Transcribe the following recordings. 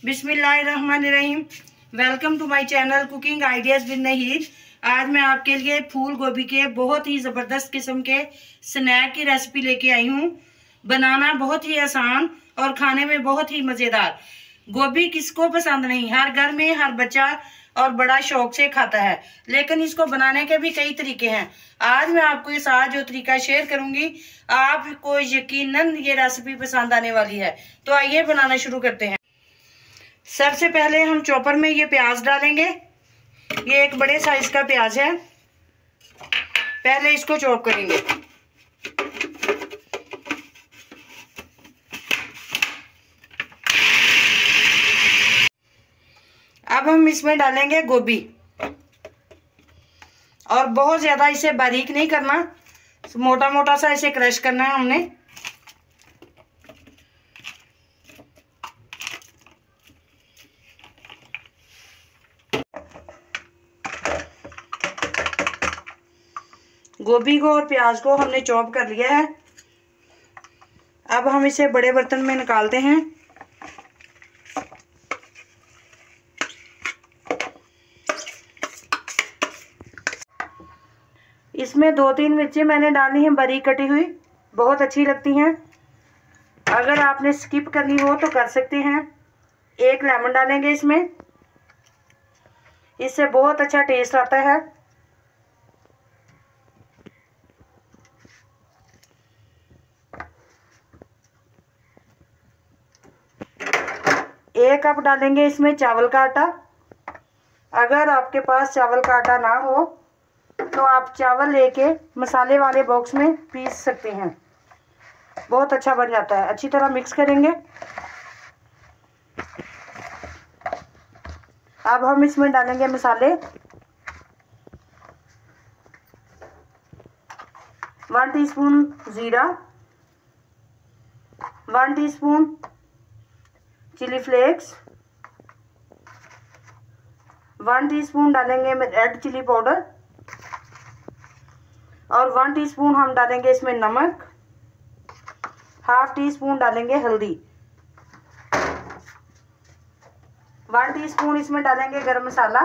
बिस्मिल्लाहिर्रहमानिर्रहीम। Welcome to my channel cooking ideas with Nahir. आज मैं आपके लिए फूल गोभी के बहुत ही ज़बरदस्त किस्म के स्नैक की रेसिपी लेके आई हूँ। बनाना बहुत ही आसान और खाने में बहुत ही मज़ेदार। गोभी किसको पसंद नहीं, हर घर में हर बच्चा और बड़ा शौक से खाता है, लेकिन इसको बनाने के भी कई तरीके हैं। आज मैं आपको ये सारा जो तरीका शेयर करूंगी, आपको यकीनन ये रेसिपी पसंद आने वाली है। तो आइए बनाना शुरू करते हैं। सबसे पहले हम चॉपर में ये प्याज डालेंगे। ये एक बड़े साइज का प्याज है, पहले इसको चॉप करेंगे। अब हम इसमें डालेंगे गोभी, और बहुत ज्यादा इसे बारीक नहीं करना, मोटा मोटा सा इसे क्रश करना है हमने। गोभी को और प्याज को हमने चॉप कर लिया है। अब हम इसे बड़े बर्तन में निकालते हैं। इसमें 2-3 मिर्ची मैंने डाली हैं बारीक कटी हुई, बहुत अच्छी लगती हैं। अगर आपने स्किप करनी हो तो कर सकते हैं। एक लेमन डालेंगे इसमें, इससे बहुत अच्छा टेस्ट आता है। एक कप डालेंगे इसमें चावल का आटा। अगर आपके पास चावल का आटा ना हो तो आप चावल लेके मसाले वाले बॉक्स में पीस सकते हैं, बहुत अच्छा बन जाता है। अच्छी तरह मिक्स करेंगे। अब हम इसमें डालेंगे मसाले। 1 टीस्पून जीरा, 1 टीस्पून चिली फ्लेक्स, 1 टीस्पून डालेंगे रेड चिली पाउडर, और 1 टीस्पून हम डालेंगे इसमें नमक, ½ टीस्पून डालेंगे हल्दी, 1 टीस्पून इसमें डालेंगे गरम मसाला,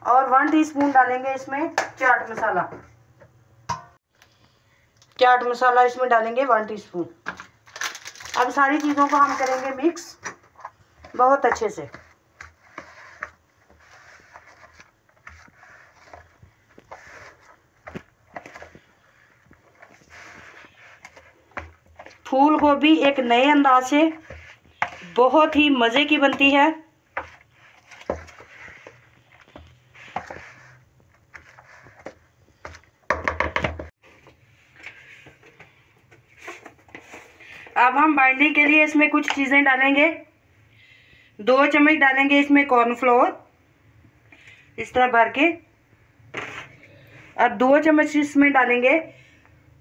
और 1 टीस्पून डालेंगे इसमें चाट मसाला। चाट मसाला इसमें डालेंगे 1 टीस्पून। अब सारी चीज़ों को हम करेंगे मिक्स बहुत अच्छे से। फूल गोभी एक नए अंदाज से बहुत ही मज़े की बनती है। अब हम बाइंडिंग के लिए इसमें कुछ चीज़ें डालेंगे। 2 चम्मच डालेंगे इसमें कॉर्नफ्लोर, इस तरह भर के, और 2 चम्मच इसमें डालेंगे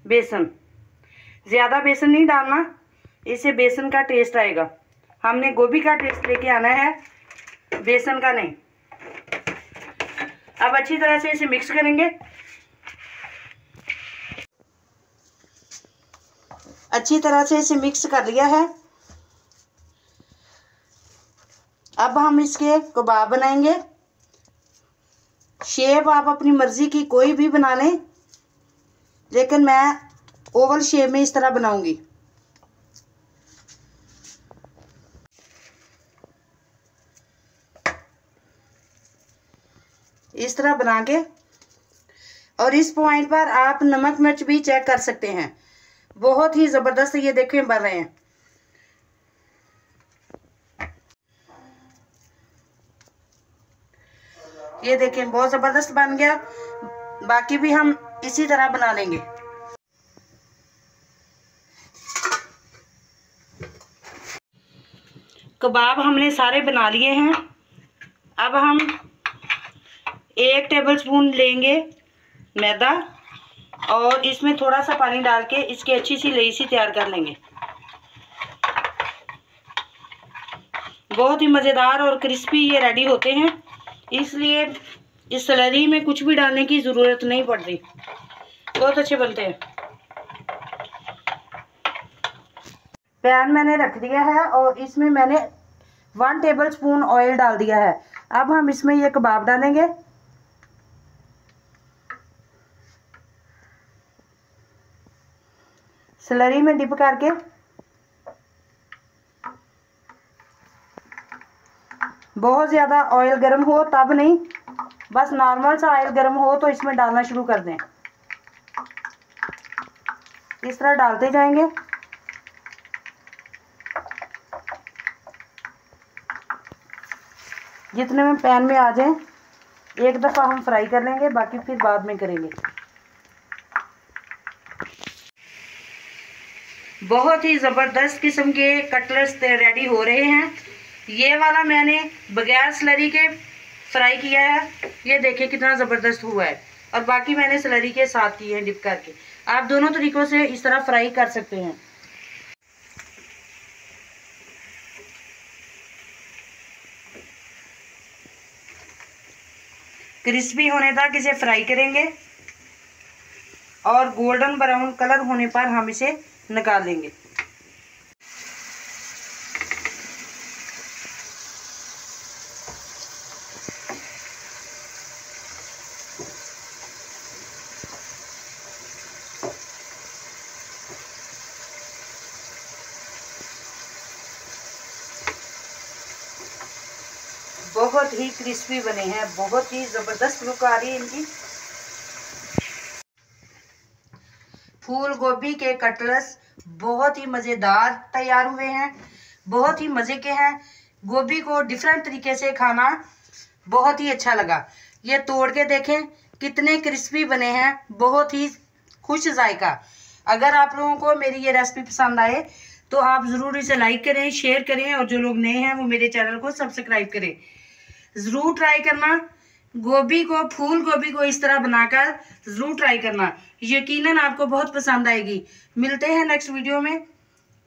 बेसन। ज़्यादा बेसन नहीं डालना, इससे बेसन का टेस्ट आएगा। हमने गोभी का टेस्ट लेके आना है, बेसन का नहीं। अब अच्छी तरह से इसे मिक्स करेंगे। अच्छी तरह से इसे मिक्स कर लिया है। अब हम इसके कबाब बनाएंगे। शेप आप अपनी मर्जी की कोई भी बना लें, लेकिन मैं ओवल शेप में इस तरह बनाऊंगी। इस तरह बना के, और इस पॉइंट पर आप नमक मिर्च भी चेक कर सकते हैं। बहुत ही ज़बरदस्त ये देखें बन रहे हैं। ये देखें बहुत ज़बरदस्त बन गया। बाकी भी हम इसी तरह बना लेंगे। कबाब हमने सारे बना लिए हैं। अब हम 1 टेबलस्पून लेंगे मैदा, और इसमें थोड़ा सा पानी डाल के इसकी अच्छी सी लेई सी तैयार कर लेंगे। बहुत ही मज़ेदार और क्रिस्पी ये रेडी होते हैं, इसलिए इस स्लरी में कुछ भी डालने की ज़रूरत नहीं पड़ती, बहुत अच्छे बनते हैं। पैन मैंने रख दिया है और इसमें मैंने 1 टेबल स्पून ऑयल डाल दिया है। अब हम इसमें ये कबाब डालेंगे। स्लरी में डिप करके बहुत ज़्यादा ऑयल गर्म हो तब नहीं, बस नॉर्मल सा ऑयल गर्म हो तो इसमें डालना शुरू कर दें। इस तरह डालते जाएंगे। जितने में पैन में आ जाए एक दफ़ा हम फ्राई कर लेंगे, बाकी फिर बाद में करेंगे। बहुत ही ज़बरदस्त किस्म के कटलेट्स रेडी हो रहे हैं। ये वाला मैंने बगैर स्लरी के फ्राई किया है, ये देखिए कितना ज़बरदस्त हुआ है। और बाकी मैंने स्लरी के साथ किए हैं डिप करके। आप दोनों तरीक़ों से इस तरह फ्राई कर सकते हैं। क्रिस्पी होने तक इसे फ्राई करेंगे और गोल्डन ब्राउन कलर होने पर हम इसे निकाल लेंगे। बहुत ही क्रिस्पी बने हैं, बहुत ही ज़बरदस्त लुक आ रही है इनकी। फूल गोभी के कटलेट्स बहुत ही मज़ेदार तैयार हुए हैं, बहुत ही मज़े के हैं। गोभी को डिफरेंट तरीके से खाना बहुत ही अच्छा लगा। ये तोड़ के देखें कितने क्रिस्पी बने हैं, बहुत ही खुश जायका। अगर आप लोगों को मेरी ये रेसिपी पसंद आए तो आप ज़रूर इसे लाइक करें, शेयर करें और जो लोग नए हैं वो मेरे चैनल को सब्सक्राइब करें। ज़रूर ट्राई करना। गोभी को, फूल गोभी को इस तरह बनाकर ज़रूर ट्राई करना, यकीनन आपको बहुत पसंद आएगी। मिलते हैं नेक्स्ट वीडियो में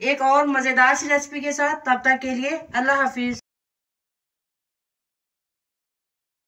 एक और मज़ेदार सी रेसिपी के साथ। तब तक के लिए अल्लाह हाफिज़।